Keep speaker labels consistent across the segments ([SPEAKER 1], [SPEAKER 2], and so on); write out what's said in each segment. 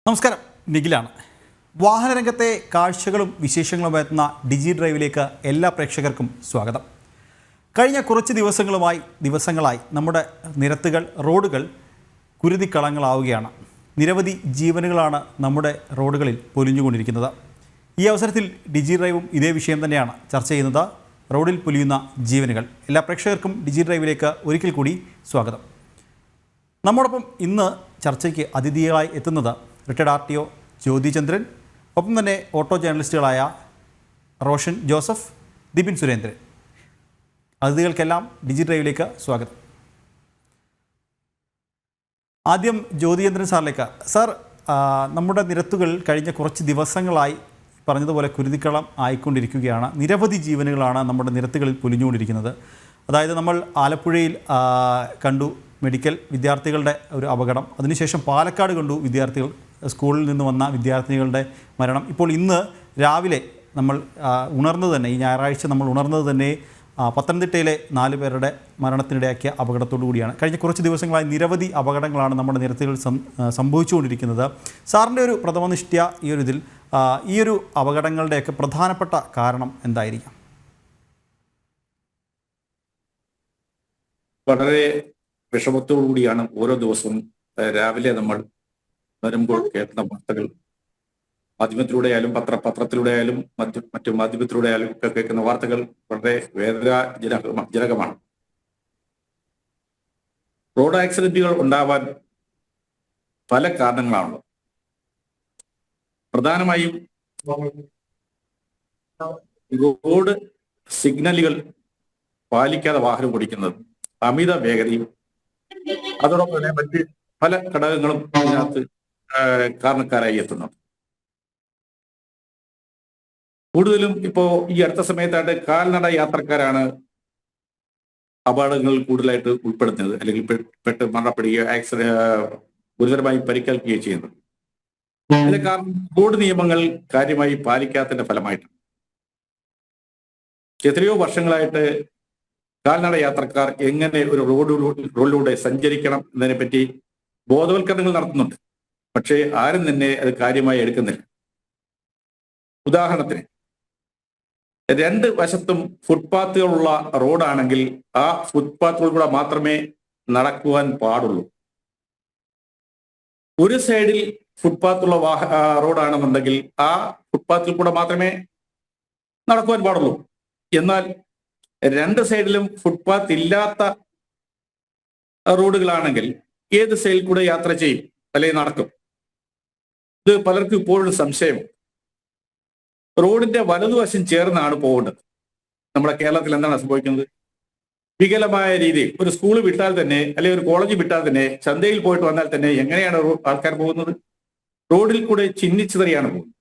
[SPEAKER 1] നമസ്കാരം, നിഖിലാണ്. വാഹനരംഗത്തെ കാഴ്ചകളും വിശേഷങ്ങളും എത്തുന്ന ഡിജി ഡ്രൈവിലേക്ക് എല്ലാ പ്രേക്ഷകർക്കും സ്വാഗതം. കഴിഞ്ഞ കുറച്ച് ദിവസങ്ങളായി നമ്മുടെ നിരത്തുകൾ, റോഡുകൾ കുരുതിക്കളങ്ങളാവുകയാണ്. നിരവധി ജീവനുകളാണ് നമ്മുടെ റോഡുകളിൽ പൊലിഞ്ഞുകൊണ്ടിരിക്കുന്നത്. ഈ അവസരത്തിൽ ഡിജി ഡ്രൈവും ഇതേ വിഷയം തന്നെയാണ് ചർച്ച ചെയ്യുന്നത്. റോഡിൽ പൊലിയുന്ന ജീവനുകൾ. എല്ലാ പ്രേക്ഷകർക്കും ഡിജി ഡ്രൈവിലേക്ക് ഒരിക്കൽ കൂടി സ്വാഗതം. നമ്മോടൊപ്പം ഇന്ന് ചർച്ചയ്ക്ക് അതിഥികളായി എത്തുന്നത് റിട്ടയർഡ് RTO ജ്യോതി ചന്ദ്രൻ, ഒപ്പം തന്നെ ഓട്ടോ ജേർണലിസ്റ്റുകളായ റോഷൻ ജോസഫ്, ദിപിൻ സുരേന്ദ്രൻ. അതിഥികൾക്കെല്ലാം ഡിജി ഡ്രൈവിലേക്ക് സ്വാഗതം. ആദ്യം ജ്യോതി ചന്ദ്രൻ സാറിലേക്ക്. സാർ, നമ്മുടെ നിരത്തുകൾ കഴിഞ്ഞ കുറച്ച് ദിവസങ്ങളായി പറഞ്ഞതുപോലെ കുരുതിക്കളം ആയിക്കൊണ്ടിരിക്കുകയാണ്. നിരവധി ജീവനുകളാണ് നമ്മുടെ നിരത്തുകളിൽ പൊലിഞ്ഞുകൊണ്ടിരിക്കുന്നത്. അതായത് നമ്മൾ ആലപ്പുഴയിൽ കണ്ടു മെഡിക്കൽ വിദ്യാർത്ഥികളുടെ ഒരു അപകടം. അതിനുശേഷം പാലക്കാട് കണ്ടു വിദ്യാർത്ഥികൾ, സ്കൂളിൽ നിന്ന് വന്ന വിദ്യാർത്ഥികളുടെ മരണം. ഇപ്പോൾ ഇന്ന് രാവിലെ നമ്മൾ ഉണർന്നത് തന്നെ, ഈ ഞായറാഴ്ച നമ്മൾ ഉണർന്നത് തന്നെ പത്തനംതിട്ടയിലെ 4 പേരുടെ മരണത്തിനിടയാക്കിയ അപകടത്തോടു കൂടിയാണ്. കഴിഞ്ഞ കുറച്ച് ദിവസങ്ങളായി നിരവധി അപകടങ്ങളാണ് നമ്മുടെ നിരത്തുകളിൽ സംഭവിച്ചുകൊണ്ടിരിക്കുന്നത്. സാറിൻ്റെ ഒരു പ്രഥമനിഷ്ഠ്യ ഈ ഒരു അപകടങ്ങളുടെയൊക്കെ പ്രധാനപ്പെട്ട കാരണം എന്തായിരിക്കാം?
[SPEAKER 2] വളരെ വിഷമത്തോടുകൂടിയാണ് ഓരോ ദിവസവും രാവിലെ നമ്മൾ വരുമ്പോൾ കേൾക്കുന്ന വാർത്തകൾ. മാധ്യമത്തിലൂടെ ആയാലും പത്രത്തിലൂടെ ആയാലും മറ്റു മാധ്യമത്തിലൂടെ ആയാലും ഒക്കെ കേൾക്കുന്ന വാർത്തകൾ വളരെ വേദനാജനകമാണ്. റോഡ് ആക്സിഡന്റുകൾ ഉണ്ടാവാൻ പല കാരണങ്ങളാണുള്ളത്. പ്രധാനമായും റോഡ് സിഗ്നലുകൾ പാലിക്കാതെ വാഹനം ഓടിക്കുന്നത്, അമിത വേഗതയും, അതോടൊപ്പം തന്നെ മറ്റ് പല ഘടകങ്ങളും ഇതിനകത്ത് കാരണക്കാരായി എത്തുന്നു. കൂടുതലും ഇപ്പോ ഈ അടുത്ത സമയത്തായിട്ട് കാൽനട യാത്രക്കാരാണ് അപകടങ്ങളിൽ കൂടുതലായിട്ട് ഉൾപ്പെടുത്തുന്നത്, അല്ലെങ്കിൽ പെട്ട് മരണപ്പെടുകയോ ഗുരുതരമായി പരിക്കേൽക്കുകയോ ചെയ്യുന്നത്. ഇതിന് കാരണം റോഡ് നിയമങ്ങൾ കാര്യമായി പാലിക്കാത്തതിന്റെ ഫലമായിട്ടാണ്. എത്രയോ വർഷങ്ങളായിട്ട് കാൽനട യാത്രക്കാർ എങ്ങനെ ഒരു റോഡിലൂടെ സഞ്ചരിക്കണം എന്നതിനെപ്പറ്റി ബോധവൽക്കരണങ്ങൾ നടത്തുന്നുണ്ട്. പക്ഷേ ആരും തന്നെ അത് കാര്യമായി എടുക്കുന്നില്ല. ഉദാഹരണത്തിന്, 2 വശത്തും ഫുട്പാത്തുകളുള്ള റോഡാണെങ്കിൽ ആ ഫുട്പാത്തുകളിലൂടെ മാത്രമേ നടക്കുവാൻ പാടുള്ളൂ. ഒരു സൈഡിൽ ഫുട്പാത്തുള്ള റോഡാണെന്നുണ്ടെങ്കിൽ ആ ഫുട്പാത്തിൽ കൂടെ മാത്രമേ നടക്കുവാൻ പാടുള്ളൂ. എന്നാൽ 2 സൈഡിലും ഫുട്പാത്ത് ഇല്ലാത്ത റോഡുകളാണെങ്കിൽ ഏത് സൈഡിൽ കൂടെ യാത്ര ചെയ്യും, അല്ലെങ്കിൽ നടക്കും? ഇത് പലർക്കും ഇപ്പോഴും സംശയം. റോഡിന്റെ വലതുവശം ചേർന്നാണ് പോകേണ്ടത്. നമ്മുടെ കേരളത്തിൽ എന്താണ് സംഭവിക്കുന്നത്? വികലമായ രീതിയിൽ ഒരു സ്കൂൾ വിട്ടാൽ തന്നെ, അല്ലെങ്കിൽ ഒരു കോളേജ് വിട്ടാൽ തന്നെ, ചന്തയിൽ പോയിട്ട് വന്നാൽ തന്നെ എങ്ങനെയാണ് ആൾക്കാർ പോകുന്നത്? റോഡിൽ കൂടെ ചിന്നിച്ചിതറിയാണ് പോകുന്നത്.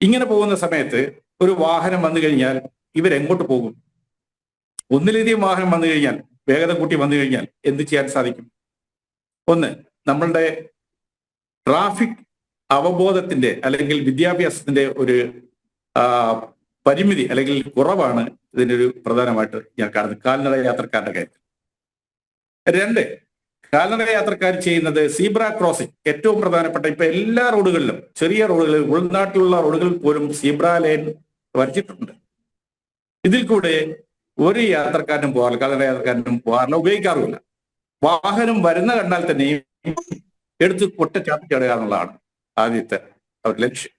[SPEAKER 2] ഇങ്ങനെ പോകുന്ന സമയത്ത് ഒരു വാഹനം വന്നു കഴിഞ്ഞാൽ ഇവരെങ്ങോട്ട് പോകും? ഒന്നിലധികം വാഹനം വന്നു കഴിഞ്ഞാൽ, വേഗത കൂട്ടി വന്നു കഴിഞ്ഞാൽ എന്ത് ചെയ്യാൻ സാധിക്കും? ഒന്ന്, നമ്മളുടെ ട്രാഫിക് അവബോധത്തിന്റെ അല്ലെങ്കിൽ വിദ്യാഭ്യാസത്തിന്റെ ഒരു പരിമിതി അല്ലെങ്കിൽ കുറവാണ് ഇതിന്റെ ഒരു പ്രധാനമായിട്ട് ഞാൻ കാണുന്നത് കാൽനട യാത്രക്കാരുടെ കാര്യത്തിൽ. 2, കാൽനട യാത്രക്കാർ ചെയ്യുന്നത് സീബ്ര ക്രോസിംഗ്. ഏറ്റവും പ്രധാനപ്പെട്ട, ഇപ്പൊ എല്ലാ റോഡുകളിലും, ചെറിയ റോഡുകളിൽ, ഉൾനാട്ടിലുള്ള റോഡുകളിൽ പോലും സീബ്ര ലൈൻ വരച്ചിട്ടുണ്ട്. ഇതിൽ കൂടെ ഒരു യാത്രക്കാരനും പോകാറില്ല, കാൽനട യാത്രക്കാരനും പോകാറില്ല, ഉപയോഗിക്കാറുമില്ല. വാഹനം വരുന്ന കണ്ടാൽ തന്നെ എടുത്ത് ചാപ്പിച്ചാടുക എന്നുള്ളതാണ് ആദ്യത്തെ അവരുടെ ലക്ഷ്യം.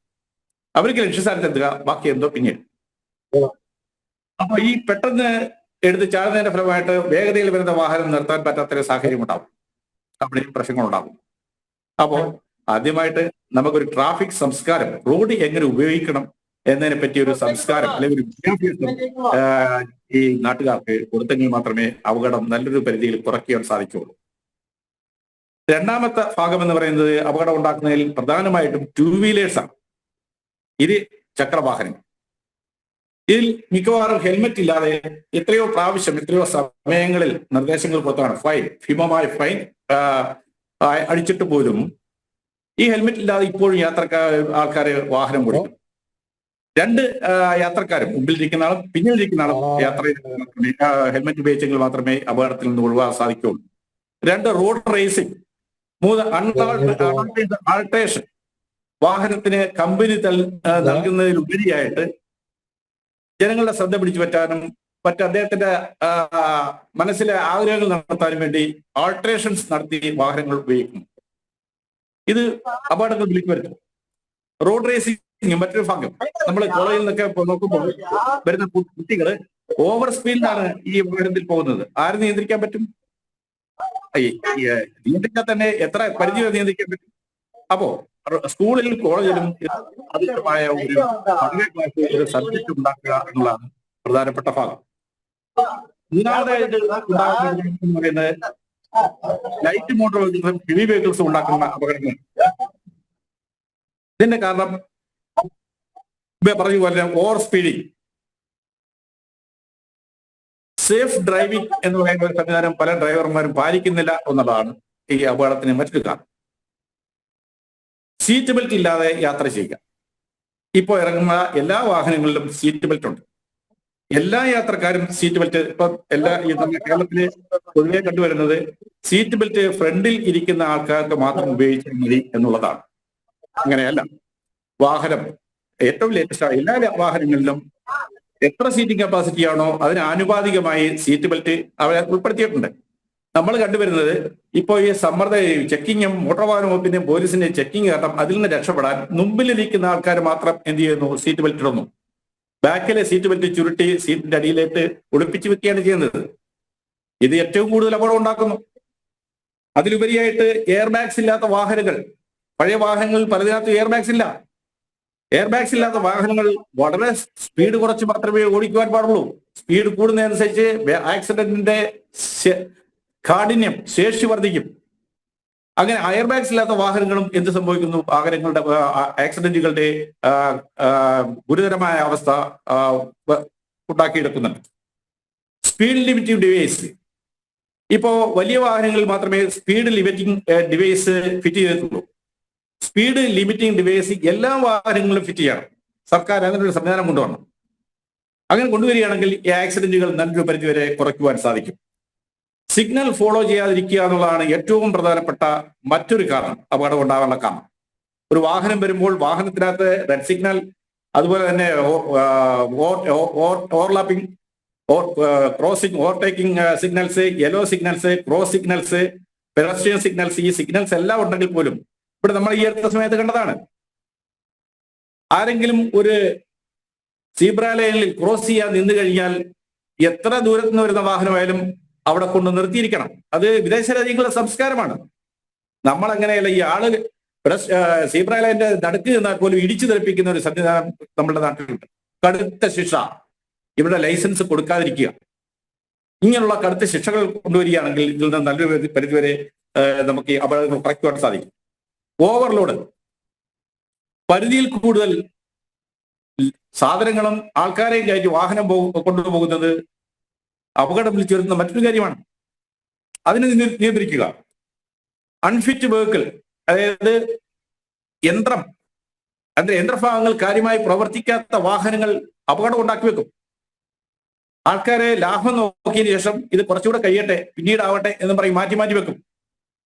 [SPEAKER 2] അവർക്ക് ലക്ഷ്യസ്ഥാനത്ത് എത്തുക, ബാക്കി എന്തോ പിന്നീട്. അപ്പൊ ഈ പെട്ടെന്ന് എടുത്ത് ചാടുന്നതിന്റെ ഫലമായിട്ട് വേഗതയിൽ വരുന്ന വാഹനം നിർത്താൻ പറ്റാത്തൊരു സാഹചര്യം ഉണ്ടാവും, അവിടെ പ്രശ്നങ്ങളുണ്ടാകും. അപ്പോൾ ആദ്യമായിട്ട് നമുക്കൊരു ട്രാഫിക് സംസ്കാരം, റോഡ് എങ്ങനെ ഉപയോഗിക്കണം എന്നതിനെ പറ്റിയ ഒരു സംസ്കാരം അല്ലെങ്കിൽ ഒരു വിദ്യാഭ്യാസം ഈ നാട്ടുകാർക്ക് കൊടുത്തെങ്കിൽ മാത്രമേ അപകടം നല്ലൊരു പരിധിയിൽ കുറയ്ക്കാൻ സാധിക്കുകയുള്ളൂ. രണ്ടാമത്തെ ഭാഗം എന്ന് പറയുന്നത് അപകടം ഉണ്ടാക്കുന്നതിൽ പ്രധാനമായിട്ടും 2 വീലേഴ്സാണ്, ചക്രവാഹനങ്ങൾ. ഇതിൽ മിക്കവാറും ഹെൽമെറ്റ് ഇല്ലാതെ എത്രയോ പ്രാവശ്യം, എത്രയോ സമയങ്ങളിൽ നിർദ്ദേശങ്ങൾ പുറത്താണ് ഭീമമായ ഫൈൻ അടിച്ചിട്ട് പോലും ഈ ഹെൽമെറ്റ് ഇല്ലാതെ ഇപ്പോഴും ആൾക്കാർ വാഹനം ഓടിക്കും. 2 യാത്രക്കാരും, മുമ്പിലിരിക്കുന്ന ആളും പിന്നിലിരിക്കുന്ന ആളും ഹെൽമെറ്റ് ഉപയോഗിച്ചെങ്കിൽ മാത്രമേ അപകടത്തിൽ നിന്ന് ഒഴിവാക്കാൻ സാധിക്കുകയുള്ളൂ. 2, റോഡ് റേസിംഗ്. ആൾട്ടേഷൻ, വാഹനത്തിന് കമ്പനി നൽകുന്നതിലുപരിയായിട്ട് ജനങ്ങളുടെ ശ്രദ്ധ പിടിച്ചു പറ്റാനും അദ്ദേഹത്തിന്റെ മനസ്സിലെ ആഗ്രഹങ്ങൾ നടത്താനും വേണ്ടി ആൾട്ടറേഷൻസ് നടത്തി വാഹനങ്ങൾ ഉപയോഗിക്കുന്നു. ഇത് അപകടങ്ങൾ വിളിച്ചു വരുത്തും. റോഡ് റേസിംഗ് മറ്റൊരു ഭാഗം. നമ്മൾ കോളേജിൽ നിന്നൊക്കെ നോക്കുമ്പോൾ വരുന്ന കുട്ടികൾ ഓവർ സ്പീഡിലാണ് ഈ വാഹനത്തിൽ പോകുന്നത്. ആര് നിയന്ത്രിക്കാൻ പറ്റും? നിയന്ത്രിക്കാൻ തന്നെ എത്ര പരിധി വരെ നിയന്ത്രിക്കാൻ പറ്റും? അപ്പോ സ്കൂളിലും കോളേജിലും ആവശ്യമായ ഒരു സബ്ജക്ട് ഉണ്ടാക്കുക എന്നുള്ളതാണ് പ്രധാനപ്പെട്ട ഭാഗം. മൂന്നാമതായിട്ട് പറയുന്നത് ലൈറ്റ് മോട്ടോർ വെഹിക്കിൾസും ഹെവി വെഹിക്കിൾസും ഉണ്ടാക്കുന്ന അപകടങ്ങൾ. ഇതിന്റെ കാരണം പറഞ്ഞ പോലെ ഓവർ സ്പീഡിങ്, സേഫ് ഡ്രൈവിംഗ് എന്ന് പറയുന്ന ഒരു സംവിധാനം പല ഡ്രൈവർമാരും പാലിക്കുന്നില്ല എന്നുള്ളതാണ് ഈ അപകടത്തിന് മറ്റൊരു കാരണം. സീറ്റ് ബെൽറ്റ് ഇല്ലാതെ യാത്ര ചെയ്യുക. ഇപ്പോൾ ഇറങ്ങുന്ന എല്ലാ വാഹനങ്ങളിലും സീറ്റ് ബെൽറ്റ് ഉണ്ട്. എല്ലാ യാത്രക്കാരും സീറ്റ് ബെൽറ്റ് ഇപ്പൊ നമ്മുടെ കേരളത്തില് പൊതുവെ കണ്ടുവരുന്നത് സീറ്റ് ബെൽറ്റ് ഫ്രണ്ടിൽ ഇരിക്കുന്ന ആൾക്കാർക്ക് മാത്രം ഉപയോഗിച്ചാൽ മതി എന്നുള്ളതാണ്. അങ്ങനെയല്ല. വാഹനം ഏറ്റവും ലേറ്റസ്റ്റ് എല്ലാ വാഹനങ്ങളിലും എത്ര സീറ്റിംഗ് കപ്പാസിറ്റി ആണോ അതിന് ആനുപാതികമായി സീറ്റ് ബെൽറ്റ് അവരെ ഉൾപ്പെടുത്തിയിട്ടുണ്ട്. നമ്മൾ കണ്ടുവരുന്നത് ഇപ്പോൾ ഈ സമ്മർദ്ദ ചെക്കിങ്ങും മോട്ടോർ വാഹന വകുപ്പിന്റെയും പോലീസിന്റെയും ചെക്കിങ് കാരണം അതിൽ നിന്ന് രക്ഷപ്പെടാൻ മുമ്പിലിരിക്കുന്ന ആൾക്കാർ മാത്രം എന്ത് ചെയ്യുന്നു? സീറ്റ് ബെൽറ്റ് ഇടുന്നു. ബാക്കിലെ സീറ്റ് ബെൽറ്റ് ചുരുട്ടി സീറ്റിന്റെ അടിയിലേക്ക് ഒളിപ്പിച്ച് വെക്കുകയാണ് ചെയ്യുന്നത്. ഇത് ഏറ്റവും കൂടുതൽ അപകടം ഉണ്ടാക്കുന്നു. അതിലുപരിയായിട്ട് എയർ ബാഗ്സ് ഇല്ലാത്ത വാഹനങ്ങൾ, പഴയ വാഹനങ്ങളിൽ പലതിനകത്ത് എയർ ബാഗ്സ് ഇല്ല. എയർ ബാഗ്സ് ഇല്ലാത്ത വാഹനങ്ങൾ വളരെ സ്പീഡ് കുറച്ച് മാത്രമേ ഓടിക്കുവാൻ പാടുള്ളൂ. സ്പീഡ് കൂടുന്നതനുസരിച്ച് ആക്സിഡന്റിന്റെ കാഠിന്യം, ശേഷി വർദ്ധിക്കും. അങ്ങനെ എയർ ബാഗ്സ് ഇല്ലാത്ത വാഹനങ്ങളും എന്ത് സംഭവിക്കുന്നു? വാഹനങ്ങളുടെ ആക്സിഡന്റുകളുടെ ഗുരുതരമായ അവസ്ഥ ഉണ്ടാക്കിയെടുക്കുന്നുണ്ട്. സ്പീഡ് ലിമിറ്റിംഗ് ഡിവൈസ്, ഇപ്പോ വലിയ വാഹനങ്ങളിൽ മാത്രമേ സ്പീഡ് ലിമിറ്റിംഗ് ഡിവൈസ് ഫിറ്റ് ചെയ്തിട്ടുള്ളൂ. സ്പീഡ് ലിമിറ്റിംഗ് ഡിവൈസ് എല്ലാ വാഹനങ്ങളിലും ഫിറ്റ് ചെയ്യണം. സർക്കാർ അങ്ങനൊരു സംവിധാനം കൊണ്ടുവരണം. അങ്ങനെ കൊണ്ടുവരികയാണെങ്കിൽ ഈ ആക്സിഡന്റുകൾ നല്ലൊരു പരിധിവരെ കുറയ്ക്കുവാൻ സാധിക്കും. സിഗ്നൽ ഫോളോ ചെയ്യാതിരിക്കുക എന്നുള്ളതാണ് ഏറ്റവും പ്രധാനപ്പെട്ട മറ്റൊരു കാരണം, അപകടം ഉണ്ടാകാനുള്ള കാരണം. ഒരു വാഹനം വരുമ്പോൾ വാഹനത്തിനകത്ത് റെഡ് സിഗ്നൽ, അതുപോലെ തന്നെ overlapping, crossing, overtaking signals, yellow signals, cross signals, pedestrian signals, ഈ സിഗ്നൽസ് എല്ലാം ഉണ്ടെങ്കിൽ പോലും ഇവിടെ നമ്മൾ ഈ അടുത്ത സമയത്ത് കണ്ടതാണ്. ആരെങ്കിലും ഒരു സീബ്ര ലൈനിൽ ക്രോസ് ചെയ്യാൻ നിന്ന് കഴിഞ്ഞാൽ എത്ര ദൂരത്ത് നിന്ന് വരുന്ന വാഹനമായാലും അവിടെ കൊണ്ട് നിർത്തിയിരിക്കണം. അത് വിദേശ രാജ്യങ്ങളുടെ സംസ്കാരമാണ്. നമ്മൾ അങ്ങനെയല്ല. ഈ ആള് സീബ്ര ലൈനിന്റെ നടുക്ക് നിന്നാൽ പോലും ഇടിച്ചു തെറിപ്പിക്കുന്ന ഒരു സംവിധാനം നമ്മുടെ നാട്ടിലുണ്ട്. കടുത്ത ശിക്ഷ, ഇവിടെ ലൈസൻസ് കൊടുക്കാതിരിക്കുക, ഇങ്ങനെയുള്ള കടുത്ത ശിക്ഷകൾ കൊണ്ടുവരികയാണെങ്കിൽ ഇതിൽ നിന്ന് നല്ലൊരു പരിധിവരെ നമുക്ക് ഈ അപകടങ്ങൾ കുറയ്ക്കുവാൻ സാധിക്കും. ഓവർലോഡ്, പരിധിയിൽ കൂടുതൽ സാധനങ്ങളും ആൾക്കാരെയും കയറ്റി വാഹനം കൊണ്ടുപോകുന്നത് അപകടം വിളിച്ചു വരുന്ന മറ്റൊരു കാര്യമാണ്. അതിനെ നിയന്ത്രിക്കുക. അൺഫിറ്റ് വെഹിക്കിൾ, അതായത് യന്ത്രഭാഗങ്ങൾ കാര്യമായി പ്രവർത്തിക്കാത്ത വാഹനങ്ങൾ അപകടം ഉണ്ടാക്കി വെക്കും. ആൾക്കാരെ ലാഭം നോക്കിയതിനു ശേഷം ഇത് കുറച്ചുകൂടെ കഴിയട്ടെ, പിന്നീടാവട്ടെ എന്ന് പറയും, മാറ്റി മാറ്റി വെക്കും.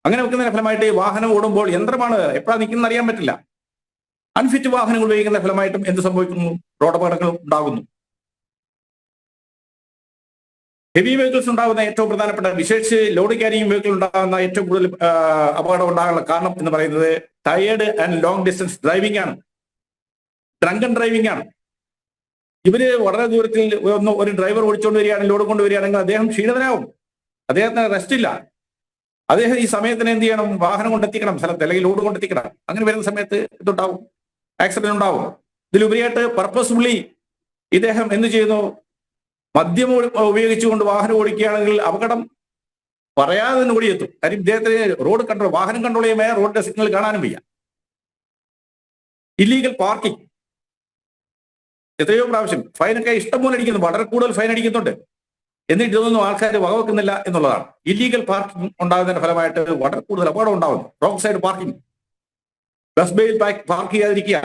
[SPEAKER 2] അങ്ങനെ വെക്കുന്നതിന്റെ ഫലമായിട്ട് വാഹനം ഓടുമ്പോൾ യന്ത്രമാണ് എപ്പോഴാണ് നിൽക്കുന്നത് അറിയാൻ പറ്റില്ല. അൺഫിറ്റ് വാഹനങ്ങൾ ഉപയോഗിക്കുന്ന ഫലമായിട്ടും എന്ത് സംഭവിക്കുന്നു? റോഡ് അപകടങ്ങൾ ഉണ്ടാകുന്നു. ഹെവി വെഹിക്കിൾസ് ഉണ്ടാകുന്ന ഏറ്റവും പ്രധാനപ്പെട്ട, വിശേഷിച്ച് ലോഡ് ക്യാരിയിങ് വെഹിക്കിൾ ഉണ്ടാകുന്ന ഏറ്റവും കൂടുതൽ അപകടം ഉണ്ടാകാനുള്ള കാരണം എന്ന് പറയുന്നത് tired and long distance driving ആണ്, ഡ്രങ്കൺ ഡ്രൈവിംഗ് ആണ്. ഇവര് വളരെ ദൂരത്തിൽ ഒരു ഡ്രൈവർ ഓടിച്ചുകൊണ്ട് വരികയാണെങ്കിൽ, ലോഡ് കൊണ്ടുവരികയാണെങ്കിൽ അദ്ദേഹം ക്ഷീണിതനാവും, അദ്ദേഹത്തിന് റെസ്റ്റ് ഇല്ല. അദ്ദേഹം ഈ സമയത്തിന് എന്ത് ചെയ്യണം? വാഹനം കൊണ്ടെത്തിക്കണം സ്ഥലത്ത്, അല്ലെങ്കിൽ ലോഡ് കൊണ്ടെത്തിക്കണം. അങ്ങനെ വരുന്ന സമയത്ത് ഇതുണ്ടാവും, ആക്സിഡന്റ് ഉണ്ടാവും. ഇതിലുപരിയായിട്ട് പർപ്പസ്ഫുള്ളി ഇദ്ദേഹം എന്ത് ചെയ്യുന്നു? മദ്യം ഉപയോഗിച്ചുകൊണ്ട് വാഹനം ഓടിക്കുകയാണെങ്കിൽ അപകടം പറയാതെ തന്നെ ഓടിയെത്തും. കാര്യം ഇദ്ദേഹത്തിന് റോഡ് കൺട്രോൾ, വാഹനം കൺട്രോൾ ചെയ്യുമ്പോൾ റോഡിന്റെ സിഗ്നൽ കാണാനും വയ്യ. ഇല്ലീഗൽ പാർക്കിംഗ്, എത്രയോ പ്രാവശ്യം ഫൈനൊക്കെ ഇഷ്ടംപോലെ അടിക്കുന്നു, വളരെ കൂടുതൽ ഫൈൻ അടിക്കുന്നുണ്ട്. എന്നിട്ട് ഇതൊന്നും ആൾക്കാർ വകവെക്കുന്നില്ല എന്നുള്ളതാണ്. ഇല്ലീഗൽ പാർക്കിംഗ് ഉണ്ടാകുന്നതിന്റെ ഫലമായിട്ട് വളരെ കൂടുതൽ അപകടം ഉണ്ടാകുന്നു. റോങ് സൈഡ് പാർക്കിംഗ്, ബസ് ബേയിൽ പാർക്ക് ചെയ്യാതിരിക്കുക.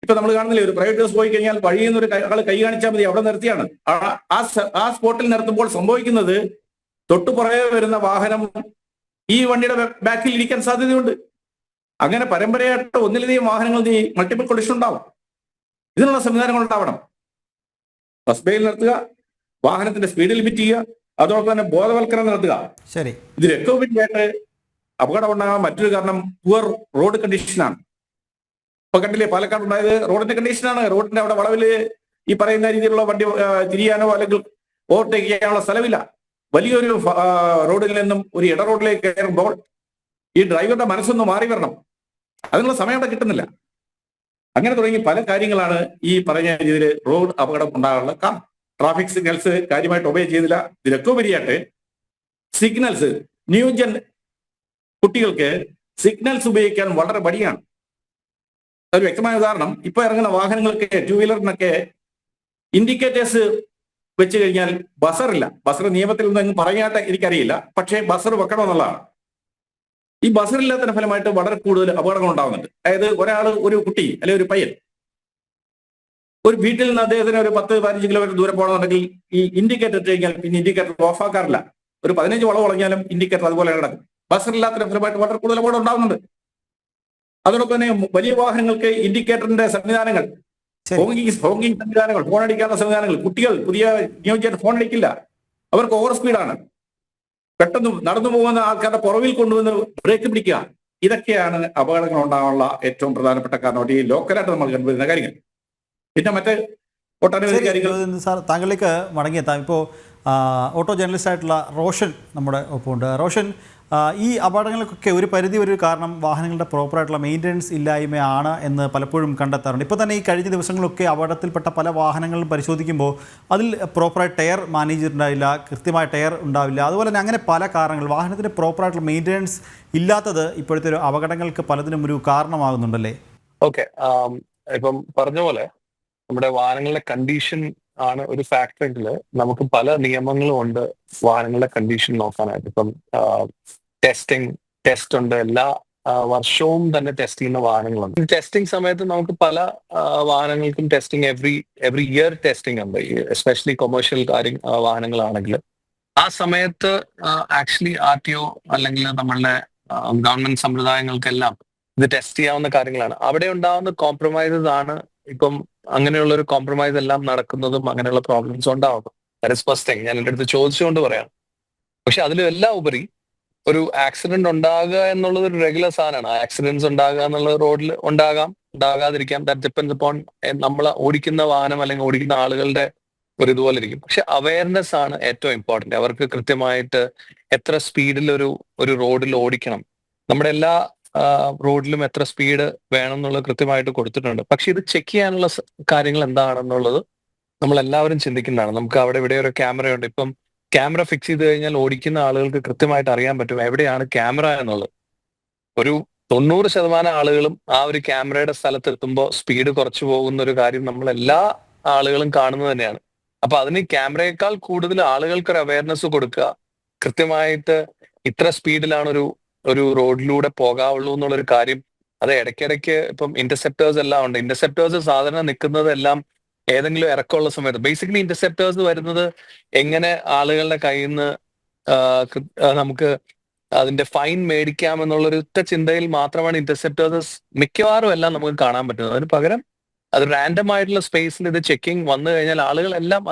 [SPEAKER 2] ഇപ്പൊ നമ്മൾ കാണുന്നില്ലേ, ഒരു പ്രൈവറ്റ് ബസ് പോയി കഴിഞ്ഞാൽ വഴിയിൽ നിന്ന് ഒരു ആള് കൈ കാണിച്ചാൽ മതി, അവിടെ നിർത്തിയാണ്. ആ സ്പോട്ടിൽ നിർത്തുമ്പോൾ സംഭവിക്കുന്നത് തൊട്ടു പുറകെ വരുന്ന വാഹനം ഈ വണ്ടിയുടെ ബാക്കിൽ ഇരിക്കാൻ സാധ്യതയുണ്ട്. അങ്ങനെ പരമ്പരയായിട്ട് ഒന്നിലധികം വാഹനങ്ങൾ മൾട്ടിപ്പിൾ കൊളിഷൻ ഉണ്ടാവും. ഇതിനുള്ള സംവിധാനങ്ങൾ ഉണ്ടാവണം. ഫസ്റ്റ് ബേയിൽ നിർത്തുക, വാഹനത്തിന്റെ സ്പീഡ് ലിമിറ്റ് ചെയ്യുക, അതോടൊപ്പം തന്നെ ബോധവൽക്കരണം നടത്തുക.
[SPEAKER 1] ശരി,
[SPEAKER 2] ഇതിലൊക്കെ ഉപരിയായിട്ട് അപകടം ഉണ്ടാകാൻ മറ്റൊരു കാരണം പുവർ റോഡ് കണ്ടീഷനാണ്. ഇപ്പൊ കണ്ടില്ലേ പാലക്കാട് ഉണ്ടായത് റോഡിന്റെ കണ്ടീഷനാണ്. റോഡിന്റെ അവിടെ വളവില് ഈ പറയുന്ന രീതിയിലുള്ള വണ്ടി തിരിയാനോ അല്ലെങ്കിൽ ഓവർടേക്ക് ചെയ്യാനുള്ള സ്ഥലമില്ല. വലിയൊരു റോഡിൽ നിന്നും ഒരു ഇട റോഡിലേക്ക് കയറുമ്പോൾ ഈ ഡ്രൈവറുടെ മനസ്സൊന്ന് മാറി വരണം. അതിനുള്ള സമയം അവിടെ കിട്ടുന്നില്ല. അങ്ങനെ തുടങ്ങി പല കാര്യങ്ങളാണ് ഈ പറഞ്ഞ രീതിയിൽ റോഡ് അപകടം ഉണ്ടാകാനുള്ള കാരണം. ട്രാഫിക് സിഗ്നൽസ് കാര്യമായിട്ട് ഒബേ ചെയ്തില്ല. ഇതിലൊക്കെ ഉപരിയായിട്ട് സിഗ്നൽസ്, ന്യൂജൻ കുട്ടികൾക്ക് സിഗ്നൽസ് ഉപയോഗിക്കാൻ വളരെ മടിയാണ്. ഒരു വ്യക്തമായ ഉദാഹരണം, ഇപ്പൊ ഇറങ്ങുന്ന വാഹനങ്ങൾക്ക്, ടൂ വീലറിനൊക്കെ ഇൻഡിക്കേറ്റേഴ്സ് വെച്ച് കഴിഞ്ഞാൽ ബസറില്ല. ബസർ നിയമത്തിൽ ഒന്നും പറയാനായിട്ട് എനിക്കറിയില്ല, പക്ഷേ ബസർ വെക്കണമെന്നുള്ളതാണ്. ഈ ബസറില്ലാത്തതിന്റെ ഫലമായിട്ട് വളരെ കൂടുതൽ അപകടങ്ങൾ ഉണ്ടാകുന്നുണ്ട്. അതായത് ഒരു കുട്ടി അല്ലെങ്കിൽ ഒരു പയ്യൻ ഒരു വീട്ടിൽ നിന്ന് അദ്ദേഹത്തിന് ഒരു 10-15 കിലോമീറ്റർ ദൂരം പോകണമെന്നുണ്ടെങ്കിൽ ഈ ഇൻഡിക്കേറ്റർ ഇട്ട് കഴിഞ്ഞാൽ പിന്നെ ഇൻഡിക്കേറ്റർ ഓഫ് ആക്കാറില്ല. ഒരു 15 വളവ് വളഞ്ഞാലും ഇൻഡിക്കേറ്റർ അതുപോലെ കിടക്കും. ബസറില്ലാത്തതിന്റെ ഫലമായിട്ട് വളരെ കൂടുതൽ അപകടം ഉണ്ടാകുന്നുണ്ട്. അതോടൊപ്പം തന്നെ വലിയ വാഹനങ്ങൾക്ക് ഇൻഡിക്കേറ്ററിന്റെ സംവിധാനങ്ങൾ, ഹോങ്കിങ് സംവിധാനങ്ങൾ, ഫോൺ അടിക്കാനുള്ള സംവിധാനങ്ങൾ, കുട്ടികൾ പുതിയ നിയോജിച്ച് ഫോൺ അടിക്കില്ല. അവർക്ക് ഓവർ സ്പീഡാണ്. പെട്ടെന്ന് നടന്നു പോകുന്ന ആൾക്കാരുടെ പുറവിൽ കൊണ്ടുവന്ന് ബ്രേക്ക് പിടിക്കുക. ഇതൊക്കെയാണ് അപകടങ്ങൾ ഉണ്ടാകാനുള്ള ഏറ്റവും പ്രധാനപ്പെട്ട കാരണം. ഈ ലോക്കലായിട്ട് നമ്മൾ കണ്ടുവരുന്ന കാര്യങ്ങൾ. പിന്നെ മറ്റ് ഒട്ടനവധി കാര്യങ്ങൾ.
[SPEAKER 1] സാർ, താങ്കളിലേക്ക് മടങ്ങിയെത്താം. ഇപ്പോൾ ഓട്ടോ ജേർണലിസ്റ്റ് ആയിട്ടുള്ള റോഷൻ നമ്മുടെ ഒപ്പമുണ്ട്. റോഷൻ, ഈ അപകടങ്ങൾക്കൊക്കെ ഒരു പരിധി ഒരു കാരണം വാഹനങ്ങളുടെ പ്രോപ്പറായിട്ടുള്ള മെയിൻ്റനൻസ് ഇല്ലായ്മയാണ് എന്ന് പലപ്പോഴും കണ്ടെത്താറുണ്ട്. ഇപ്പോൾ തന്നെ ഈ കഴിഞ്ഞ ദിവസങ്ങളൊക്കെ അപകടത്തിൽപ്പെട്ട പല വാഹനങ്ങളും പരിശോധിക്കുമ്പോൾ അതിൽ പ്രോപ്പറായി ടയർ മാനേജ് ഉണ്ടാവില്ല, കൃത്യമായ ടയർ ഉണ്ടാവില്ല. അതുപോലെ തന്നെ അങ്ങനെ പല കാരണങ്ങൾ, വാഹനത്തിന് പ്രോപ്പറായിട്ടുള്ള മെയിൻ്റനൻസ് ഇല്ലാത്തത് ഇപ്പോഴത്തെ ഒരു അപകടങ്ങൾക്ക് പലതിനും ഒരു കാരണമാകുന്നുണ്ടല്ലേ?
[SPEAKER 3] ഓക്കെ, ഇപ്പം പറഞ്ഞ പോലെ നമ്മുടെ വാഹനങ്ങളുടെ കണ്ടീഷൻ ആണ് ഒരു ഫാക്ടറെങ്കിൽ നമുക്ക് പല നിയമങ്ങളും ഉണ്ട് വാഹനങ്ങളുടെ കണ്ടീഷൻ നോക്കാനായിട്ട്. ഇപ്പം ടെസ്റ്റ് ഉണ്ട്. എല്ലാ വർഷവും തന്നെ ടെസ്റ്റ് ചെയ്യുന്ന വാഹനങ്ങളുണ്ട്. ടെസ്റ്റിംഗ് സമയത്ത് നമുക്ക് പല വാഹനങ്ങൾക്കും ടെസ്റ്റിംഗ് എവറി ഇയർ ടെസ്റ്റിംഗ് ഉണ്ട്. എസ്പെഷ്യലി കൊമേഴ്ഷ്യൽ വാഹനങ്ങളാണെങ്കിൽ ആ സമയത്ത് ആക്ച്വലി RTO അല്ലെങ്കിൽ നമ്മളുടെ ഗവൺമെന്റ് സമ്പ്രദായങ്ങൾക്കെല്ലാം ഇത് ടെസ്റ്റ് ചെയ്യാവുന്ന കാര്യങ്ങളാണ്. അവിടെ ഉണ്ടാകുന്ന കോംപ്രമൈസസ് ആണ് ഇപ്പം അങ്ങനെയുള്ള ഒരു കോംപ്രമൈസ് എല്ലാം നടക്കുന്നതും അങ്ങനെയുള്ള പ്രോബ്ലംസ് ഉണ്ടാവുന്നു. That is first thing. ഞാൻ എൻ്റെ അടുത്ത് ചോദിച്ചുകൊണ്ട് പറയാം. പക്ഷെ അതിലും എല്ലാം ഉപരി ഒരു ആക്സിഡന്റ് ഉണ്ടാകുക എന്നുള്ളത് ഒരു റെഗുലർ സാധനമാണ്. ആക്സിഡൻസ് ഉണ്ടാകുക എന്നുള്ളത് റോഡിൽ ഉണ്ടാകാതിരിക്കാം. ദാറ്റ് ഡിപ്പെൻഡ്സ് അപ്പോൺ നമ്മൾ ഓടിക്കുന്ന വാഹനം അല്ലെങ്കിൽ ഓടിക്കുന്ന ആളുകളുടെ ഒരു ഇതുപോലെ ഇരിക്കും. പക്ഷെ അവയർനെസ് ആണ് ഏറ്റവും ഇമ്പോർട്ടന്റ്. അവർക്ക് കൃത്യമായിട്ട് എത്ര സ്പീഡിൽ ഒരു റോഡിൽ ഓടിക്കണം, നമ്മുടെ എല്ലാ റോഡിലും എത്ര സ്പീഡ് വേണം എന്നുള്ളത് കൃത്യമായിട്ട് കൊടുത്തിട്ടുണ്ട്. പക്ഷെ ഇത് ചെക്ക് ചെയ്യാനുള്ള കാര്യങ്ങൾ എന്താണെന്നുള്ളത് നമ്മൾ എല്ലാവരും ചിന്തിക്കുന്നതാണ്. നമുക്ക് അവിടെ ഇവിടെ ഒരു ക്യാമറയുണ്ട്. ഇപ്പം ക്യാമറ ഫിക്സ് ചെയ്ത് കഴിഞ്ഞാൽ ഓടിക്കുന്ന ആളുകൾക്ക് കൃത്യമായിട്ട് അറിയാൻ പറ്റും എവിടെയാണ് ക്യാമറ എന്നുള്ളത്. ഒരു 90% ആളുകളും ആ ഒരു ക്യാമറയുടെ സ്ഥലത്ത് എത്തുമ്പോൾ സ്പീഡ് കുറച്ചു പോകുന്ന ഒരു കാര്യം നമ്മൾ എല്ലാ ആളുകളും കാണുന്നത് തന്നെയാണ്. അപ്പൊ അതിന് ക്യാമറയേക്കാൾ കൂടുതൽ ആളുകൾക്ക് ഒരു അവയർനെസ് കൊടുക്കുക, കൃത്യമായിട്ട് ഇത്ര സ്പീഡിലാണ് ഒരു റോഡിലൂടെ പോകാവുള്ളൂ എന്നുള്ളൊരു കാര്യം. അത് ഇടയ്ക്കിടയ്ക്ക് ഇപ്പം ഇന്റർസെപ്റ്റേഴ്സ് എല്ലാം ഉണ്ട്. ഇന്റർസെപ്റ്റേഴ്സ് സാധാരണ നിൽക്കുന്നത് എല്ലാം ഏതെങ്കിലും ഇറക്കമുള്ള സമയത്ത്. ബേസിക്കലി ഇന്റർസെപ്റ്റേഴ്സ് വരുന്നത് എങ്ങനെ ആളുകളുടെ കയ്യിൽ നിന്ന് നമുക്ക് അതിന്റെ ഫൈൻ മേടിക്കാം എന്നുള്ളൊരു ഒറ്റ ചിന്തയിൽ മാത്രമാണ് ഇന്റർസെപ്റ്റേഴ്സ് മിക്കവാറും എല്ലാം നമുക്ക് കാണാൻ പറ്റുന്നത്. അതിന് പകരം അത് റാൻഡം ആയിട്ടുള്ള സ്പേസിൽ ഇത് ചെക്കിങ് വന്നു കഴിഞ്ഞാൽ ആളുകളെല്ലാം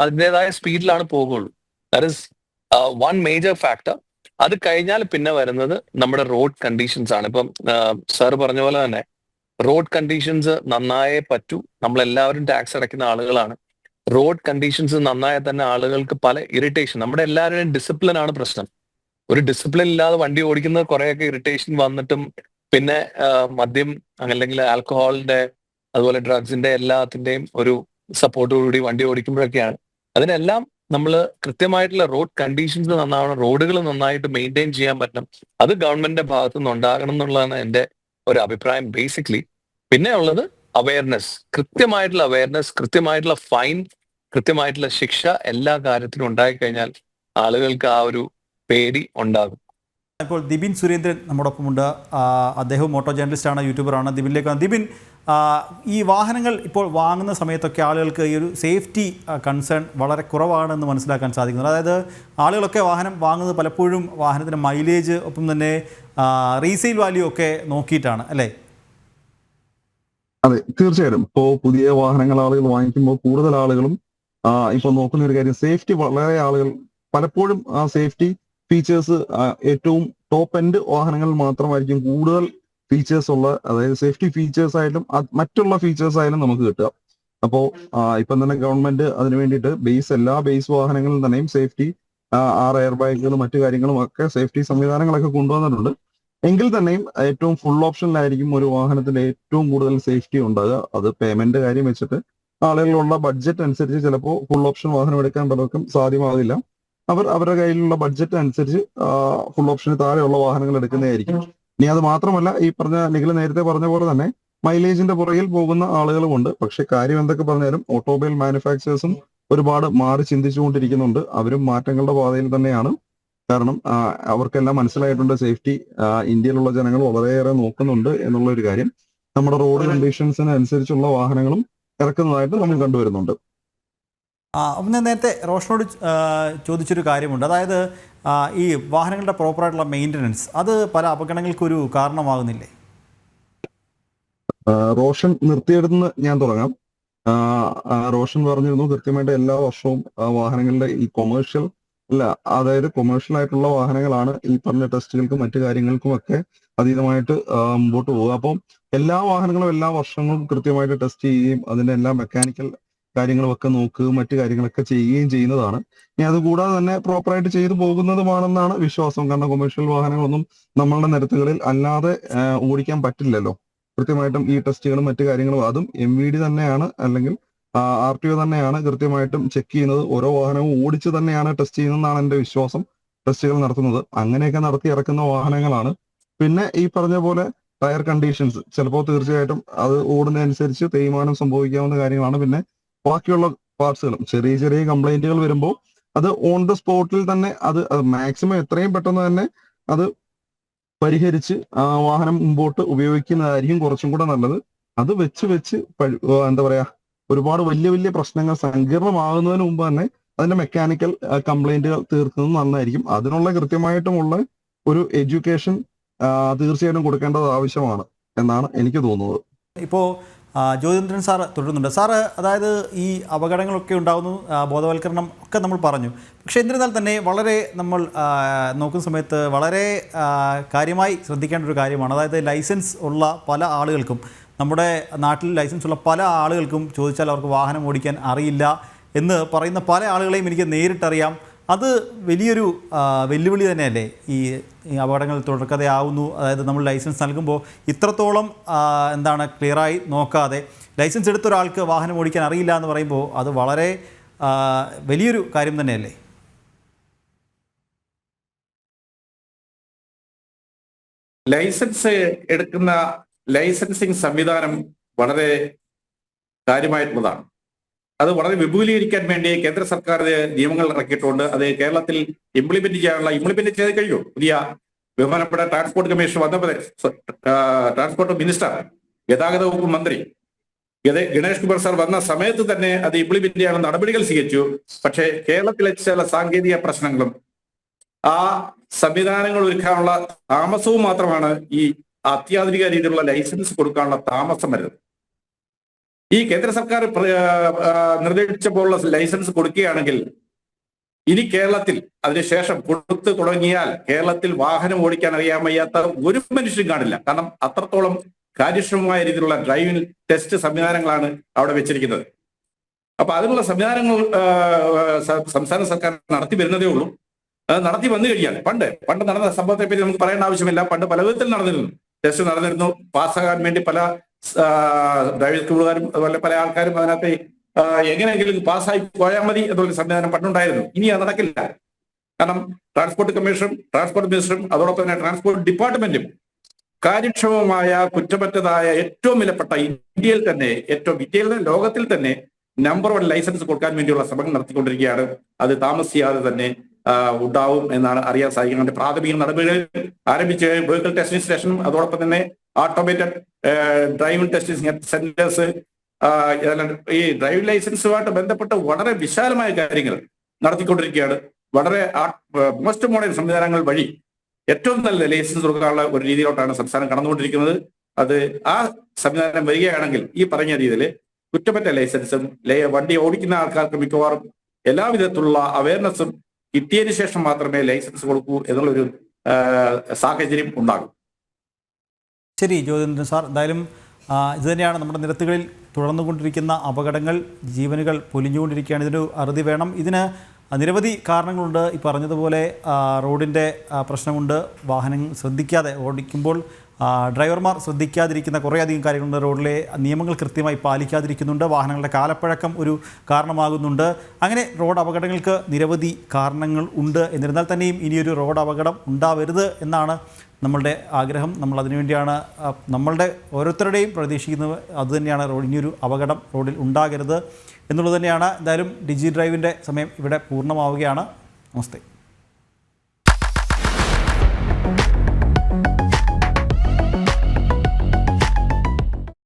[SPEAKER 3] അതിൻ്റെതായ സ്പീഡിലാണ് പോകുള്ളൂ. That is one major factor. അത് കഴിഞ്ഞാൽ പിന്നെ വരുന്നത് നമ്മുടെ റോഡ് കണ്ടീഷൻസ് ആണ്. ഇപ്പം സാർ പറഞ്ഞ പോലെ തന്നെ റോഡ് കണ്ടീഷൻസ് നന്നായേ പറ്റൂ. നമ്മളെല്ലാവരും ടാക്സ് അടയ്ക്കുന്ന ആളുകളാണ്. റോഡ് കണ്ടീഷൻസ് നന്നായാൽ തന്നെ ആളുകൾക്ക് പല ഇറിറ്റേഷൻ, നമ്മുടെ എല്ലാവരുടെയും ഡിസിപ്ലിൻ ആണ് പ്രശ്നം. ഒരു ഡിസിപ്ലിൻ ഇല്ലാതെ വണ്ടി ഓടിക്കുന്നത് കുറേയൊക്കെ ഇറിറ്റേഷൻ വന്നിട്ടും പിന്നെ മദ്യം അല്ലെങ്കിൽ ആൽക്കഹോളിന്റെ അതുപോലെ ഡ്രഗ്സിന്റെ എല്ലാത്തിന്റെയും ഒരു സപ്പോർട്ടോടുകൂടി വണ്ടി ഓടിക്കുമ്പോഴൊക്കെയാണ്. അതിനെല്ലാം നമ്മൾ കൃത്യമായിട്ടുള്ള റോഡ് കണ്ടീഷൻസ് നന്നാവണം, റോഡുകൾ നന്നായിട്ട് മെയിൻറ്റെയിൻ ചെയ്യാൻ പറ്റണം. അത് ഗവൺമെന്റിന്റെ ഭാഗത്തു നിന്ന് ഉണ്ടാകണം എന്നുള്ളതാണ് എൻ്റെ ഒരു അഭിപ്രായം ബേസിക്കലി. പിന്നെ ഉള്ളത് അവയർനെസ്, കൃത്യമായിട്ടുള്ള ഫൈൻ, കൃത്യമായിട്ടുള്ള ശിക്ഷ എല്ലാ കാര്യത്തിലും ഉണ്ടായിക്കഴിഞ്ഞാൽ ആളുകൾക്ക് ആ ഒരു പേടി ഉണ്ടാകും.
[SPEAKER 1] ഇപ്പോൾ ദിബിൻ സുരേന്ദ്രൻ നമ്മോടൊപ്പമുണ്ട്. അദ്ദേഹം ഓട്ടോ ജേർണലിസ്റ്റാണ്, യൂട്യൂബറാണ്. ദിബിനിലേക്ക് ദിബിൻ, ഈ വാഹനങ്ങൾ ഇപ്പോൾ വാങ്ങുന്ന സമയത്തൊക്കെ ആളുകൾക്ക് ഈ ഒരു സേഫ്റ്റി കൺസേൺ വളരെ കുറവാണെന്ന് മനസ്സിലാക്കാൻ സാധിക്കുന്നത്. അതായത് ആളുകളൊക്കെ വാഹനം വാങ്ങുന്നത് പലപ്പോഴും വാഹനത്തിൻ്റെ മൈലേജ് ഒപ്പം തന്നെ റീസെയിൽ വാല്യൂ ഒക്കെ നോക്കിയിട്ടാണ് അല്ലേ?
[SPEAKER 4] അതെ, തീർച്ചയായിട്ടും. ഇപ്പോൾ പുതിയ വാഹനങ്ങൾ ആളുകൾ വാങ്ങിക്കുമ്പോൾ കൂടുതൽ ആളുകളും ഇപ്പോൾ നോക്കുന്ന ഒരു കാര്യം സേഫ്റ്റി. വളരെ ആളുകൾ പലപ്പോഴും ആ സേഫ്റ്റി ഫീച്ചേഴ്സ് ഏറ്റവും ടോപ്പ് എൻഡ് വാഹനങ്ങളിൽ മാത്രമായിരിക്കും കൂടുതൽ ഫീച്ചേഴ്സ് ഉള്ള, അതായത് സേഫ്റ്റി ഫീച്ചേഴ്സ് ആയാലും മറ്റുള്ള ഫീച്ചേഴ്സ് ആയാലും നമുക്ക് കിട്ടുക. അപ്പോൾ ഇപ്പം തന്നെ ഗവൺമെന്റ് അതിന് വേണ്ടിയിട്ട് എല്ലാ ബേസ് വാഹനങ്ങളിലും തന്നെയും സേഫ്റ്റി 6 എയർ ബാഗുകളും മറ്റു കാര്യങ്ങളും ഒക്കെ സേഫ്റ്റി സംവിധാനങ്ങളൊക്കെ കൊണ്ടുവന്നിട്ടുണ്ട്. എങ്കിൽ തന്നെയും ഏറ്റവും ഫുൾ ഓപ്ഷനിലായിരിക്കും ഒരു വാഹനത്തിന്റെ ഏറ്റവും കൂടുതൽ സേഫ്റ്റി ഉണ്ടാകുക. അത് പേയ്മെന്റ് കാര്യം വെച്ചിട്ട് ആളുകളുള്ള ബഡ്ജറ്റ് അനുസരിച്ച് ചിലപ്പോൾ ഫുൾ ഓപ്ഷൻ വാഹനം എടുക്കാൻ പലർക്കും സാധ്യമാകില്ല. അവരുടെ കയ്യിലുള്ള ബഡ്ജറ്റ് അനുസരിച്ച് ഫുൾ ഓപ്ഷന് താഴെയുള്ള വാഹനങ്ങൾ എടുക്കുന്നതായിരിക്കും. ഇനി അത് മാത്രമല്ല, ഈ പറഞ്ഞ നിഖിൽ നേരത്തെ പറഞ്ഞ പോലെ തന്നെ മൈലേജിന്റെ പുറകിൽ പോകുന്ന ആളുകളുമുണ്ട്. പക്ഷെ കാര്യം എന്തൊക്കെ പറഞ്ഞാലും ഓട്ടോമൊബൈൽ മാനുഫാക്ചേഴ്സും ഒരുപാട് മാറി ചിന്തിച്ചുകൊണ്ടിരിക്കുന്നുണ്ട്. അവരും മാറ്റങ്ങളുടെ പാതയിൽ തന്നെയാണ്. കാരണം അവർക്കെല്ലാം മനസ്സിലായിട്ടുണ്ട് സേഫ്റ്റി ഇന്ത്യയിലുള്ള ജനങ്ങൾ വളരെയേറെ നോക്കുന്നുണ്ട് എന്നുള്ള ഒരു കാര്യം. നമ്മുടെ റോഡ് കണ്ടീഷൻസിന് അനുസരിച്ചുള്ള വാഹനങ്ങളും ഇറക്കുന്നതായിട്ട് നമ്മൾ കണ്ടുവരുന്നുണ്ട്.
[SPEAKER 1] അപ്പം ഞാൻ നേരത്തെ റോഷനോട് ചോദിച്ചൊരു കാര്യമുണ്ട്. അതായത് ഈ വാഹനങ്ങളുടെ പ്രോപ്പറായിട്ടുള്ള മെയിൻ്റനൻസ് അത് പല അപകടങ്ങൾക്കൊരു കാരണമാകുന്നില്ലേ?
[SPEAKER 4] റോഷൻ നിർത്തിയെടുത്ത് ഞാൻ തുടങ്ങാം. റോഷൻ പറഞ്ഞിരുന്നു കൃത്യമായിട്ട് എല്ലാ വർഷവും വാഹനങ്ങളുടെ ഈ കൊമേഴ്ഷ്യൽ അതായത് കൊമേഴ്ഷ്യൽ ആയിട്ടുള്ള വാഹനങ്ങളാണ് ഈ പറഞ്ഞ ടെസ്റ്റുകൾക്കും മറ്റു കാര്യങ്ങൾക്കും ഒക്കെ അതീതമായിട്ട് മുമ്പോട്ട് പോകുക. അപ്പം എല്ലാ വാഹനങ്ങളും എല്ലാ വർഷങ്ങളും കൃത്യമായിട്ട് ടെസ്റ്റ് ചെയ്യുകയും അതിന്റെ എല്ലാ മെക്കാനിക്കൽ കാര്യങ്ങളും ഒക്കെ നോക്കുകയും മറ്റു കാര്യങ്ങളൊക്കെ ചെയ്യുകയും ചെയ്യുന്നതാണ്. ഇനി അതുകൂടാതെ തന്നെ പ്രോപ്പറായിട്ട് ചെയ്തു പോകുന്നതുമാണെന്നാണ് വിശ്വാസം. കാരണം കൊമേഴ്ഷ്യൽ വാഹനങ്ങളൊന്നും നമ്മളുടെ നിരത്തുകളിൽ അല്ലാതെ ഓടിക്കാൻ പറ്റില്ലല്ലോ. കൃത്യമായിട്ടും ഈ ടെസ്റ്റുകളും മറ്റു കാര്യങ്ങളും അതും MVD തന്നെയാണ്, അല്ലെങ്കിൽ RTO തന്നെയാണ് കൃത്യമായിട്ടും ചെക്ക് ചെയ്യുന്നത്. ഓരോ വാഹനവും ഓടിച്ച് തന്നെയാണ് ടെസ്റ്റ് ചെയ്യുന്നതെന്നാണ് എൻ്റെ വിശ്വാസം. ടെസ്റ്റുകൾ നടത്തുന്നത് അങ്ങനെയൊക്കെ നടത്തി ഇറക്കുന്ന വാഹനങ്ങളാണ്. പിന്നെ ഈ പറഞ്ഞ പോലെ ടയർ കണ്ടീഷൻസ് ചിലപ്പോൾ തീർച്ചയായിട്ടും അത് ഓടുന്നതനുസരിച്ച് തേയ്മാനം സംഭവിക്കാവുന്ന കാര്യങ്ങളാണ്. പിന്നെ ബാക്കിയുള്ള പാർട്സുകളും ചെറിയ ചെറിയ കംപ്ലൈന്റുകൾ വരുമ്പോൾ അത് ഓൺ ദ സ്പോട്ടിൽ തന്നെ അത് മാക്സിമം എത്രയും പെട്ടെന്ന് തന്നെ അത് പരിഹരിച്ച് വാഹനം മുമ്പോട്ട് ഉപയോഗിക്കുന്നതായിരിക്കും കുറച്ചും കൂടെ നല്ലത്. അത് വെച്ച് എന്താ പറയാ, ഒരുപാട് വലിയ വലിയ പ്രശ്നങ്ങൾ സങ്കീർണമാകുന്നതിന് മുമ്പ് തന്നെ അതിന്റെ മെക്കാനിക്കൽ കംപ്ലൈന്റുകൾ തീർക്കുന്നത് നന്നായിരിക്കും. അതിനുള്ള കൃത്യമായിട്ടുമുള്ള ഒരു എഡ്യൂക്കേഷൻ തീർച്ചയായിട്ടും കൊടുക്കേണ്ടത് ആവശ്യമാണ് എന്നാണ് എനിക്ക് തോന്നുന്നത്.
[SPEAKER 1] ഇപ്പോൾ ജ്യോതിന്ദ്രൻ സാറ് തുടരുന്നുണ്ട്. സാറ് അതായത് ഈ അപകടങ്ങളൊക്കെ ഉണ്ടാകുന്നു, ബോധവൽക്കരണം ഒക്കെ നമ്മൾ പറഞ്ഞു. പക്ഷേ എന്നിരുന്നാൽ തന്നെ വളരെ നമ്മൾ നോക്കുന്ന സമയത്ത് വളരെ കാര്യമായി ശ്രദ്ധിക്കേണ്ട ഒരു കാര്യമാണ്. അതായത് ലൈസൻസ് ഉള്ള പല ആളുകൾക്കും, നമ്മുടെ നാട്ടിൽ ലൈസൻസ് ഉള്ള പല ആളുകൾക്കും ചോദിച്ചാൽ അവർക്ക് വാഹനം ഓടിക്കാൻ അറിയില്ല എന്ന് പറയുന്ന പല ആളുകളെയും എനിക്ക് നേരിട്ടറിയാം. അത് വലിയൊരു വെല്ലുവിളി തന്നെയല്ലേ ഈ അപകടങ്ങൾ തുടർക്കഥയാവുന്നു. അതായത് നമ്മൾ ലൈസൻസ് നൽകുമ്പോൾ ഇത്രത്തോളം ക്ലിയറായി നോക്കാതെ ലൈസൻസ് എടുത്ത ഒരാൾക്ക് വാഹനം ഓടിക്കാൻ അറിയില്ല എന്ന് പറയുമ്പോൾ അത് വളരെ വലിയൊരു കാര്യം തന്നെയല്ലേ?
[SPEAKER 2] ലൈസൻസ് എടുക്കുന്ന ലൈസൻസിങ് സംവിധാനം വളരെ കാര്യമായിട്ടുള്ളതാണ്. അത് വളരെ വിപുലീകരിക്കാൻ വേണ്ടി കേന്ദ്ര സർക്കാർ നിയമങ്ങൾ ഇറക്കിയിട്ടുണ്ട്. അത് കേരളത്തിൽ ഇംപ്ലിമെന്റ് ചെയ്ത് കഴിഞ്ഞു. പുതിയ ബഹുമാനപ്പെട്ട ട്രാൻസ്പോർട്ട് കമ്മീഷൻ വന്നപ്പോൾ ട്രാൻസ്പോർട്ട് മിനിസ്റ്റർ, ഗതാഗത വകുപ്പ് മന്ത്രി ഗണേഷ് കുമാർ സാർ വന്ന സമയത്ത് തന്നെ അത് ഇംപ്ലിമെന്റ് ചെയ്യാനുള്ള നടപടികൾ സ്വീകരിച്ചു. പക്ഷേ കേരളത്തിലെ ചില സാങ്കേതിക പ്രശ്നങ്ങളും ആ സംവിധാനങ്ങൾ ഒരുക്കാനുള്ള താമസവും മാത്രമാണ് ഈ അത്യാധുനിക രീതിയിലുള്ള ലൈസൻസ് കൊടുക്കാനുള്ള താമസം വരുന്നത്. ഈ കേന്ദ്ര സർക്കാർ നിർദ്ദേശിച്ചപ്പോഴുള്ള ലൈസൻസ് കൊടുക്കുകയാണെങ്കിൽ ഇനി കേരളത്തിൽ അതിനുശേഷം കൊടുത്തു തുടങ്ങിയാൽ കേരളത്തിൽ വാഹനം ഓടിക്കാൻ അറിയാൻ വയ്യാത്ത ഒരു മനുഷ്യരും കാണില്ല. കാരണം അത്രത്തോളം കാര്യക്ഷമമായ രീതിയിലുള്ള ഡ്രൈവിംഗ് ടെസ്റ്റ് സംവിധാനങ്ങളാണ് അവിടെ വെച്ചിരിക്കുന്നത്. അപ്പൊ അതിനുള്ള സംവിധാനങ്ങൾ സംസ്ഥാന സർക്കാർ നടത്തി വരുന്നതേ ഉള്ളൂ. നടത്തി വന്നു കഴിഞ്ഞാൽ പണ്ട് നടന്ന സംഭവത്തെ പറ്റി നമുക്ക് പറയേണ്ട ആവശ്യമില്ല. പണ്ട് പല വിധത്തിൽ നടന്നിരുന്നു, ടെസ്റ്റ് നടന്നിരുന്നു. പാസ്സാകാൻ വേണ്ടി പല ഡ്രൈവിംഗ് സ്കൂളുകാരും അതുപോലെ പല ആൾക്കാരും അതിനകത്ത് എങ്ങനെയെങ്കിലും പാസ്സായി പോയാൽ മതി എന്നുള്ള സംവിധാനം പണ്ടുണ്ടായിരുന്നു. ഇനി അത് നടക്കില്ല. കാരണം ട്രാൻസ്പോർട്ട് കമ്മീഷനും ട്രാൻസ്പോർട്ട് മിനിസ്റ്ററും അതോടൊപ്പം തന്നെ ട്രാൻസ്പോർട്ട് ഡിപ്പാർട്ട്മെന്റും കാര്യക്ഷമമായ കുറ്റമറ്റതായ ഏറ്റവും വിലപ്പെട്ട ഇന്ത്യയിൽ ലോകത്തിൽ തന്നെ നമ്പർ 1 ലൈസൻസ് കൊടുക്കാൻ വേണ്ടിയുള്ള ശ്രമങ്ങൾ നടത്തിക്കൊണ്ടിരിക്കുകയാണ്. അത് താമസിയാതെ തന്നെ ഉണ്ടാവും എന്നാണ് അറിയാൻ സാധിക്കുന്നത്. പ്രാഥമിക നടപടികൾ ആരംഭിച്ച് വെഹിക്കിൾ ടെസ്റ്റിംഗ് സ്റ്റേഷനും അതോടൊപ്പം തന്നെ ഓട്ടോമേറ്റഡ് ഡ്രൈവിംഗ് ടെസ്റ്റിംഗ് സെന്റേഴ്സ്, ഈ ഡ്രൈവിംഗ് ലൈസൻസുമായിട്ട് ബന്ധപ്പെട്ട് വളരെ വിശാലമായ കാര്യങ്ങൾ നടത്തിക്കൊണ്ടിരിക്കുകയാണ്. വളരെ മോസ്റ്റ് മോഡേൺ സംവിധാനങ്ങൾ വഴി ഏറ്റവും നല്ല ലൈസൻസ് കൊടുക്കാനുള്ള ഒരു രീതിയിലോട്ടാണ് സംസ്ഥാനം കടന്നുകൊണ്ടിരിക്കുന്നത്. അത് ആ സംവിധാനം വരികയാണെങ്കിൽ ഈ പറഞ്ഞ രീതിയിൽ കുറ്റമറ്റ ലൈസൻസും വണ്ടി ഓടിക്കുന്ന ആൾക്കാർക്ക് മിക്കവാറും എല്ലാവിധത്തിലുള്ള അവയർനെസ്സും കിട്ടിയതിനു ശേഷം മാത്രമേ ലൈസൻസ് കൊടുക്കൂ എന്നുള്ളൊരു സാഹചര്യം ഉണ്ടാകും.
[SPEAKER 1] ശരി ജ്യോതിന്ദ്രൻ സാർ, എന്തായാലും ഇത് തന്നെയാണ് നമ്മുടെ നിരത്തുകളിൽ തുടർന്നുകൊണ്ടിരിക്കുന്ന അപകടങ്ങൾ, ജീവനുകൾ പൊലിഞ്ഞുകൊണ്ടിരിക്കുകയാണ്. ഇതിനൊരു അറുതി വേണം. ഇതിന് നിരവധി കാരണങ്ങളുണ്ട്. ഈ പറഞ്ഞതുപോലെ റോഡിൻ്റെ പ്രശ്നമുണ്ട്, വാഹനം ശ്രദ്ധിക്കാതെ ഓടിക്കുമ്പോൾ ഡ്രൈവർമാർ ശ്രദ്ധിക്കാതിരിക്കുന്ന കുറേയധികം കാര്യങ്ങളുണ്ട്. റോഡിലെ നിയമങ്ങൾ കൃത്യമായി പാലിക്കാതിരിക്കുന്നുണ്ട്, വാഹനങ്ങളുടെ കാലപ്പഴക്കം ഒരു കാരണമാകുന്നുണ്ട്. അങ്ങനെ റോഡ് അപകടങ്ങൾക്ക് നിരവധി കാരണങ്ങൾ ഉണ്ട്. എന്നിരുന്നാൽ തന്നെയും ഇനിയൊരു റോഡ് അപകടം ഉണ്ടാവരുത് എന്നാണ് നമ്മളുടെ ആഗ്രഹം. നമ്മൾ അതിനുവേണ്ടിയാണ് നമ്മളുടെ ഓരോരുത്തരുടെയും പ്രതീക്ഷിക്കുന്നത്. അതുതന്നെയാണ് ഇനിയൊരു അപകടം റോഡിൽ ഉണ്ടാകരുത് എന്നുള്ളത് തന്നെയാണ്. എന്തായാലും ഡിജി ഡ്രൈവിൻ്റെ സമയം ഇവിടെ പൂർണ്ണമാവുകയാണ്. നമസ്തേ.